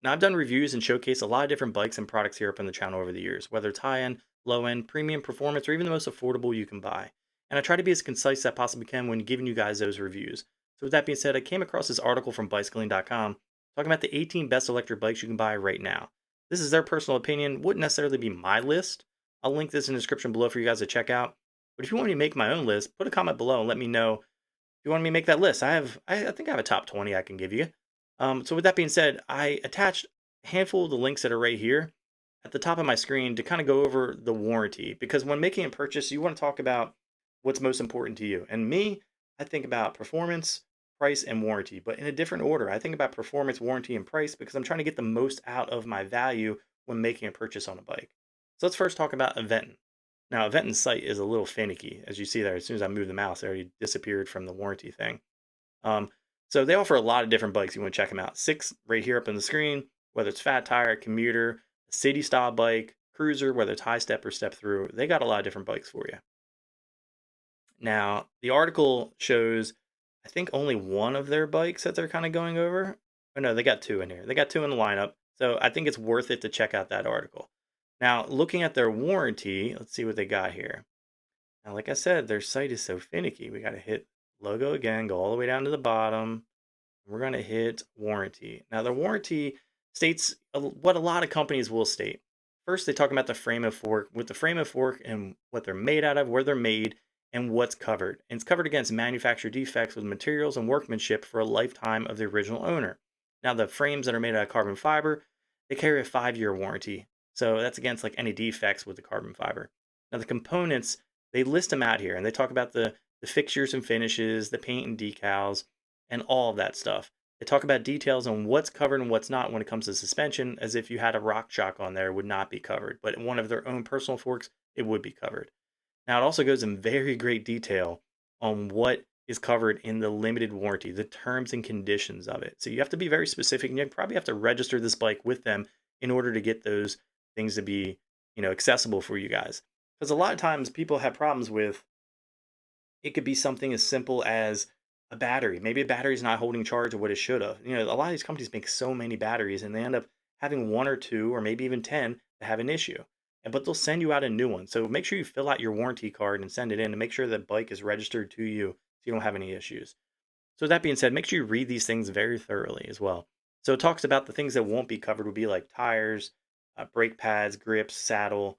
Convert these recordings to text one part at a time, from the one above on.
Now, I've done reviews and showcase a lot of different bikes and products here up on the channel over the years, whether it's high end, low end, premium performance, or even the most affordable you can buy. And I try to be as concise as I possibly can when giving you guys those reviews. So, with that being said, I came across this article from bicycling.com talking about the 18 best electric bikes you can buy right now. This is their personal opinion, wouldn't necessarily be my list. I'll link this in the description below for you guys to check out. But if you want me to make my own list, put a comment below and let me know if you want me to make that list. I think I have a top 20 I can give you. So with that being said, I attached a handful of the links that are right here at the top of my screen to kind of go over the warranty because when making a purchase, you want to talk about what's most important to you. And me, I think about performance, price, and warranty, but in a different order. I think about performance, warranty, and price because I'm trying to get the most out of my value when making a purchase on a bike. So let's first talk about Aventon. Now, Aventon's site is a little finicky. As you see there, as soon as I move the mouse, it already disappeared from the warranty thing. Um, so they offer a lot of different bikes. You want to check them out. Six right here up on the screen, whether it's fat tire, commuter, city style bike, cruiser, whether it's high step or step through, they got a lot of different bikes for you. Now, the article shows, I think, only one of their bikes that they're kind of going over. Oh, no, they got two in here. They got two in the lineup. So I think it's worth it to check out that article. Now, looking at their warranty, let's see what they got here. Now, like I said, their site is so finicky. We got to hit logo again, go all the way down to the bottom. We're going to hit warranty. Now, the warranty states what a lot of companies will state. First, they talk about the frame and fork, with the frame and fork and what they're made out of, where they're made, and what's covered. And it's covered against manufacturer defects with materials and workmanship for a lifetime of the original owner. Now, the frames that are made out of carbon fiber, they carry a 5-year warranty. So that's against like any defects with the carbon fiber. Now, the components, they list them out here and they talk about the fixtures and finishes, the paint and decals, and all of that stuff. They talk about details on what's covered and what's not when it comes to suspension, as if you had a rock shock on there, it would not be covered. But in one of their own personal forks, it would be covered. Now, it also goes in very great detail on what is covered in the limited warranty, the terms and conditions of it. So you have to be very specific, and you probably have to register this bike with them in order to get those things to be, accessible for you guys. Because a lot of times people have problems with it could be something as simple as a battery. Maybe a battery's not holding charge of what it should have. A lot of these companies make so many batteries and they end up having one or two or maybe even 10 that have an issue. But they'll send you out a new one. So make sure you fill out your warranty card and send it in to make sure that bike is registered to you so you don't have any issues. So that being said, make sure you read these things very thoroughly as well. So it talks about the things that won't be covered would be like tires, brake pads, grips, saddle,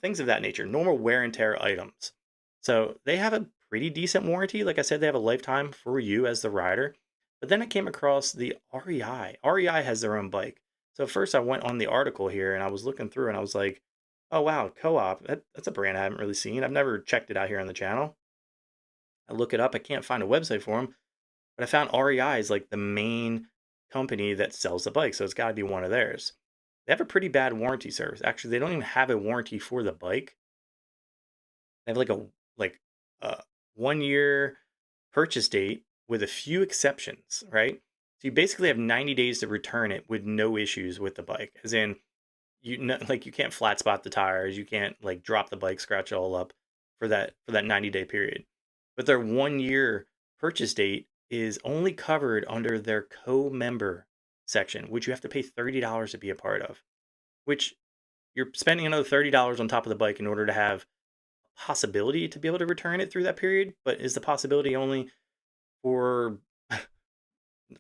things of that nature, normal wear and tear items. So they have a pretty decent warranty. Like I said, they have a lifetime for you as the rider. But then I came across the REI. REI has their own bike. So first I went on the article here and I was looking through and I was like, oh wow, Co-op. That's a brand I haven't really seen. I've never checked it out here on the channel. I look it up. I can't find a website for them, but I found REI is like the main company that sells the bike. So it's got to be one of theirs. They have a pretty bad warranty service. Actually, they don't even have a warranty for the bike. They have like a 1 year purchase date with a few exceptions, right? So you basically have 90 days to return it with no issues with the bike. As in, like you can't flat spot the tires, you can't like drop the bike, scratch it all up for that 90-day period. But their 1 year purchase date is only covered under their co-member section, which you have to pay $30 to be a part of, which you're spending another $30 on top of the bike in order to have a possibility to be able to return it through that period. But is the possibility only for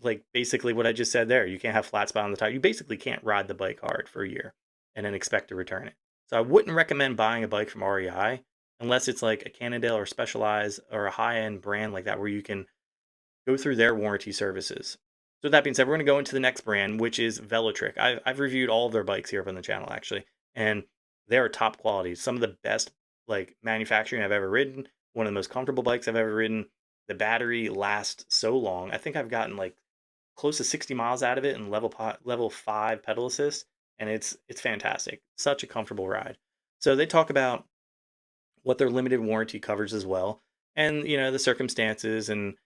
like basically what I just said there? You can't have flat spot on the tire. You basically can't ride the bike hard for a year and then expect to return it. So I wouldn't recommend buying a bike from REI unless it's like a Cannondale or Specialized or a high end brand like that where you can go through their warranty services. So that being said, we're going to go into the next brand, which is Velotric. I've reviewed all of their bikes here up on the channel actually, and they are top quality. Some of the best like manufacturing I've ever ridden. One of the most comfortable bikes I've ever ridden. The battery lasts so long. I think I've gotten like close to 60 miles out of it in level 5 pedal assist, and it's fantastic. Such a comfortable ride. So they talk about what their limited warranty covers as well, and the circumstances, and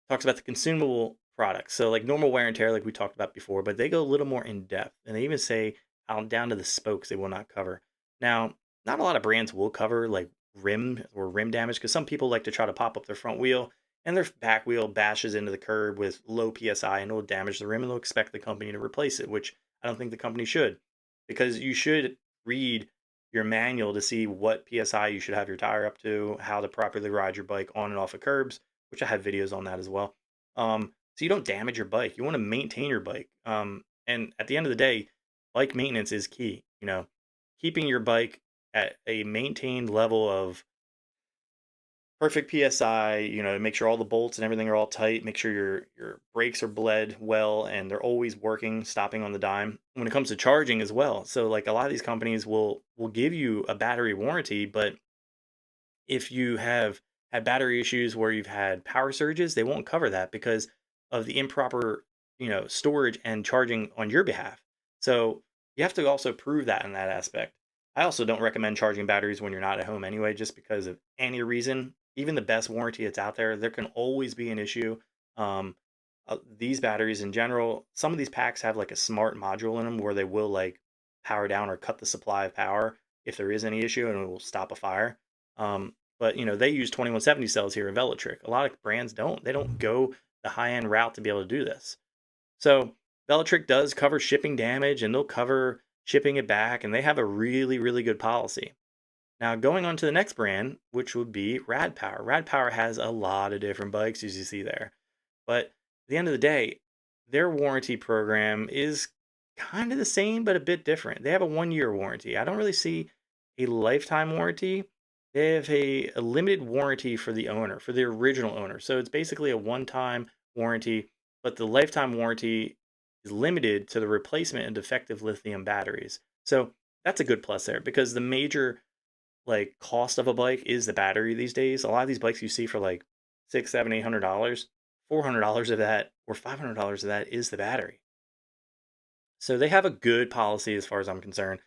talks about the consumable products. So like normal wear and tear, like we talked about before, but they go a little more in depth, and they even say out down to the spokes they will not cover. Now, not a lot of brands will cover like rim damage because some people like to try to pop up their front wheel and their back wheel bashes into the curb with low psi and it'll damage the rim and they'll expect the company to replace it, which I don't think the company should, because you should read your manual to see what PSI you should have your tire up to, how to properly ride your bike on and off of curbs, which I have videos on that as well. So you don't damage your bike. You want to maintain your bike. And at the end of the day, bike maintenance is key. Keeping your bike at a maintained level of perfect PSI, make sure all the bolts and everything are all tight, make sure your brakes are bled well and they're always working, stopping on the dime. When it comes to charging as well. So like a lot of these companies will give you a battery warranty, but if you have had battery issues where you've had power surges, they won't cover that because of the improper, storage and charging on your behalf. So you have to also prove that in that aspect. I also don't recommend charging batteries when you're not at home anyway, just because of any reason. Even the best warranty that's out there, there can always be an issue. These batteries in general, some of these packs have like a smart module in them where they will like power down or cut the supply of power if there is any issue, and it will stop a fire. But they use 2170 cells here in Velotric. A lot of brands don't. They don't go the high end route to be able to do this. So Velotric does cover shipping damage, and they'll cover shipping it back, and they have a really, really good policy. Now, going on to the next brand, which would be Rad Power. Rad Power has a lot of different bikes, as you see there. But at the end of the day, their warranty program is kind of the same, but a bit different. They have a 1 year warranty. I don't really see a lifetime warranty. They have a limited warranty for the owner, for the original owner. So it's basically a one-time warranty, but the lifetime warranty is limited to the replacement of defective lithium batteries. So that's a good plus there because the major like cost of a bike is the battery these days. A lot of these bikes you see for like six, seven, $800, $400 of that or $500 of that is the battery. So they have a good policy as far as I'm concerned.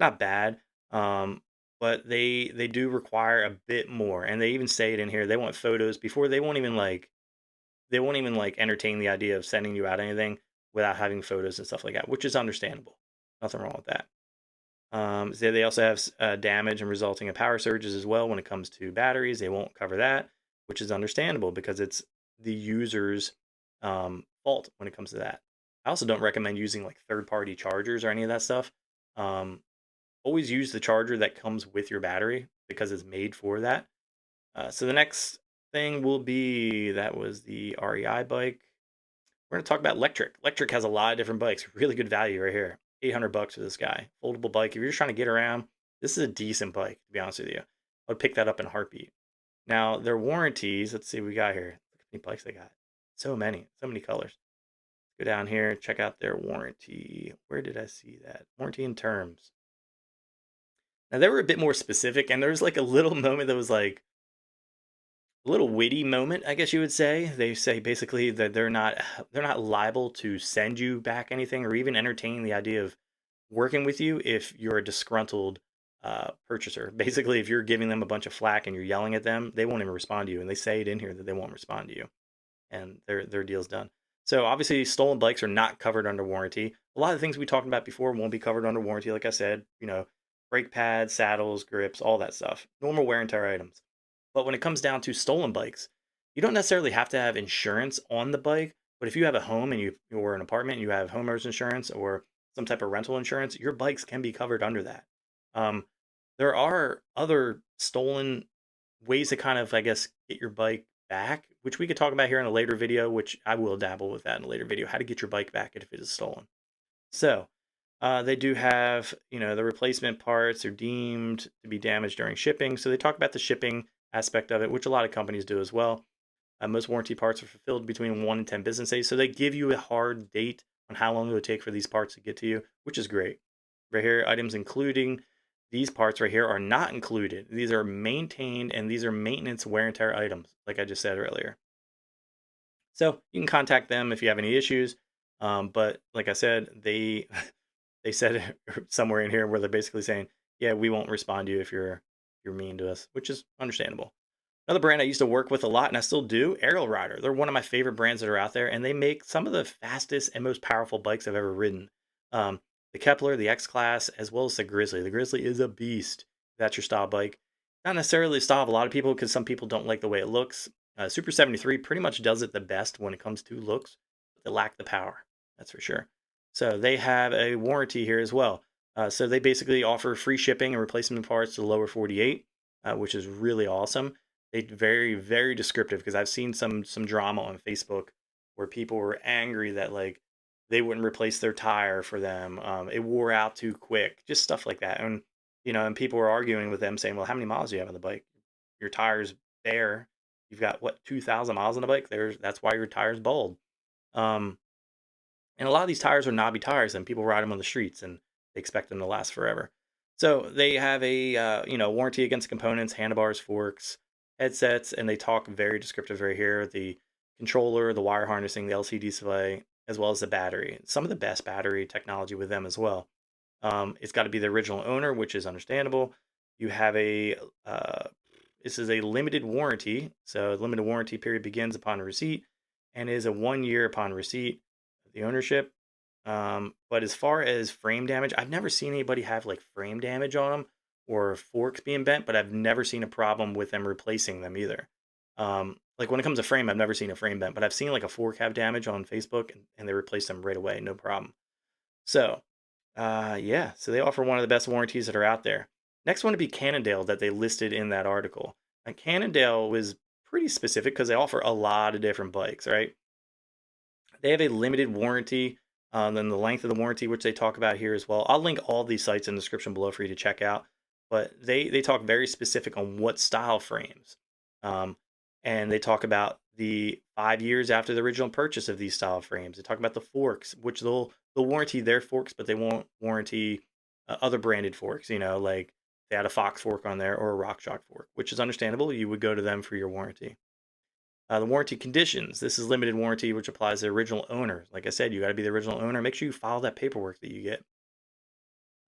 Not bad, but they do require a bit more, and they even say it in here. They want photos before they won't even like entertain the idea of sending you out anything without having photos and stuff like that, which is understandable. Nothing wrong with that. So they also have damage and resulting in power surges as well when it comes to batteries. They won't cover that, which is understandable because it's the user's fault when it comes to that. I also don't recommend using like third-party chargers or any of that stuff. Um, Always use the charger that comes with your battery because it's made for that. So the next thing will be that was the REI bike. We're going to talk about Lectric. Lectric has a lot of different bikes. Really good value right here. $800 for this guy. Foldable bike. If you're just trying to get around, this is a decent bike, to be honest with you. I would pick that up in a heartbeat. Now, their warranties, let's see what we got here. Look how many bikes they got. So many colors. Go down here, check out their warranty. Where did I see that? Warranty and terms. Now, they were a bit more specific, and there was like a little moment that was like, a little witty moment, I guess you would say. They say basically that they're not liable to send you back anything or even entertain the idea of working with you if you're a disgruntled purchaser. Basically, if you're giving them a bunch of flack and you're yelling at them, they won't even respond to you. And they say it in here that they won't respond to you, and their deal's done. So obviously, stolen bikes are not covered under warranty. A lot of the things we talked about before won't be covered under warranty. Like I said, brake pads, saddles, grips, all that stuff. Normal wear and tear items. But when it comes down to stolen bikes, you don't necessarily have to have insurance on the bike. But if you have a home and you or an apartment, and you have homeowners insurance or some type of rental insurance, your bikes can be covered under that. Um, there are other stolen ways to kind of, I guess, get your bike back, which we could talk about here in a later video, which I will dabble with that in a later video, how to get your bike back if it is stolen. So, they do have, the replacement parts are deemed to be damaged during shipping. So they talk about the shipping aspect of it, which a lot of companies do as well. Most warranty parts are fulfilled between 1 and 10 business days. So they give you a hard date on how long it would take for these parts to get to you, which is great. Right here, items including these parts right here are not included. These are maintained and these are maintenance wear and tear items, like I just said earlier. So you can contact them if you have any issues. But like I said, they they said it somewhere in here where they're basically saying, "Yeah, we won't respond to you if you're mean to us," which is understandable. Another brand I used to work with a lot, and I still do, Aerial Rider. They're one of my favorite brands that are out there, and they make some of the fastest and most powerful bikes I've ever ridden. The Kepler, the X Class, as well as the Grizzly. The Grizzly is a beast. That's your style bike. Not necessarily the style of a lot of people, because some people don't like the way it looks. Super 73 pretty much does it the best when it comes to looks, but they lack the power. That's for sure. So they have a warranty here as well. So they basically offer free shipping and replacement parts to the lower 48, which is really awesome. They very, very descriptive because I've seen some drama on Facebook where people were angry that like they wouldn't replace their tire for them. It wore out too quick, just stuff like that. And and people were arguing with them saying, "Well, how many miles do you have on the bike? Your tire's bare. You've got what 2,000 miles on the bike. That's why your tire's bald." Um, and a lot of these tires are knobby tires, and people ride them on the streets, and they expect them to last forever. So they have a warranty against components, handlebars, forks, headsets, and they talk very descriptive right here. The controller, the wire harnessing, the LCD display, as well as the battery. Some of the best battery technology with them as well. It's got to be the original owner, which is understandable. You have a this is a limited warranty, so the limited warranty period begins upon receipt and is a 1 year upon receipt of the ownership. But as far as frame damage, I've never seen anybody have like frame damage on them or forks being bent, but I've never seen a problem with them replacing them either. Like when it comes to frame, I've never seen a frame bent, but I've seen like a fork have damage on Facebook and they replace them right away, no problem. So, yeah, so they offer one of the best warranties that are out there. Next one would be Cannondale that they listed in that article. And Cannondale was pretty specific because they offer a lot of different bikes, right? They have a limited warranty, then the length of the warranty, which they talk about here as well. I'll link all these sites in the description below for you to check out. But they talk very specific on what style frames. Um, and they talk about the 5 years after the original purchase of these style frames. They talk about the forks, which they'll warranty their forks, but they won't warranty other branded forks. Like they had a Fox fork on there or a RockShox fork, which is understandable. You would go to them for your warranty. The warranty conditions. This is limited warranty, which applies to the original owner. Like I said, you got to be the original owner. Make sure you follow that paperwork that you get.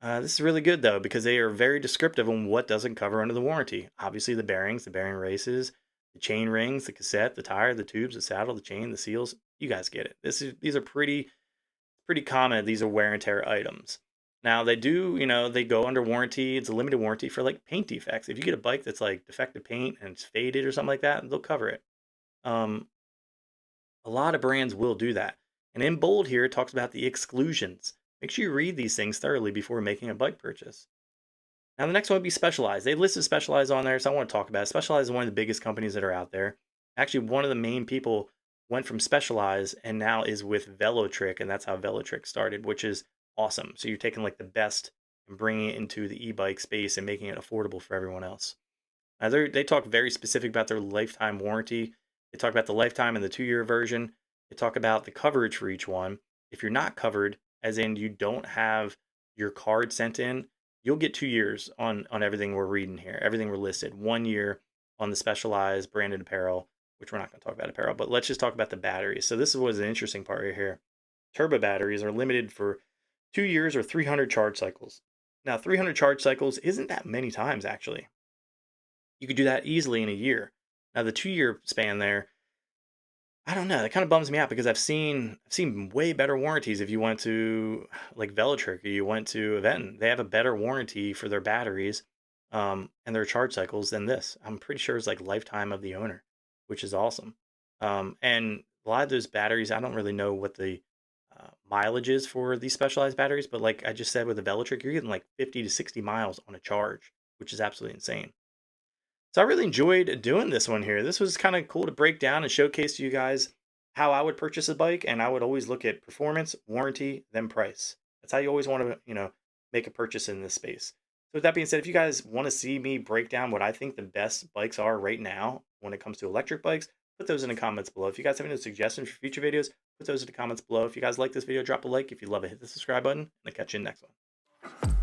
This is really good though because they are very descriptive on what doesn't cover under the warranty. Obviously, the bearings, the bearing races, the chain rings, the cassette, the tire, the tubes, the saddle, the chain, the seals. You guys get it. These are pretty common. These are wear and tear items. Now they do, they go under warranty. It's a limited warranty for like paint defects. If you get a bike that's like defective paint and it's faded or something like that, they'll cover it. Um, a lot of brands will do that. And in bold here, it talks about the exclusions. Make sure you read these things thoroughly before making a bike purchase. Now, the next one would be Specialized. They listed Specialized on there, so I want to talk about it. Specialized is one of the biggest companies that are out there. Actually, one of the main people went from Specialized and now is with Velotrick, and that's how Velotrick started, which is awesome. So you're taking like the best and bringing it into the e-bike space and making it affordable for everyone else. Now, they talk very specific about their lifetime warranty. They talk about the lifetime and the 2 year version. They talk about the coverage for each one. If you're not covered, as in you don't have your card sent in, you'll get 2 years on everything we're reading here, everything we're listed. 1 year on the Specialized branded apparel, which we're not going to talk about apparel, but let's just talk about the batteries. So this was an interesting part right here. Turbo batteries are limited for 2 years or 300 charge cycles. Now, 300 charge cycles isn't that many times actually. You could do that easily in a year. Now, the 2 year span there, I don't know. That kind of bums me out because I've seen way better warranties. If you went to like Velotrick or you went to Aventon, they have a better warranty for their batteries, and their charge cycles than this. I'm pretty sure it's like lifetime of the owner, which is awesome. And a lot of those batteries, I don't really know what the mileage is for these Specialized batteries, but like I just said with the Velotrick, you're getting like 50 to 60 miles on a charge, which is absolutely insane. So I really enjoyed doing this one here. This was kind of cool to break down and showcase to you guys how I would purchase a bike, and I would always look at performance, warranty, then price. That's how you always want to, make a purchase in this space. So with that being said, if you guys want to see me break down what I think the best bikes are right now when it comes to electric bikes, put those in the comments below. If you guys have any suggestions for future videos, put those in the comments below. If you guys like this video, drop a like. If you love it, hit the subscribe button, and I'll catch you in the next one.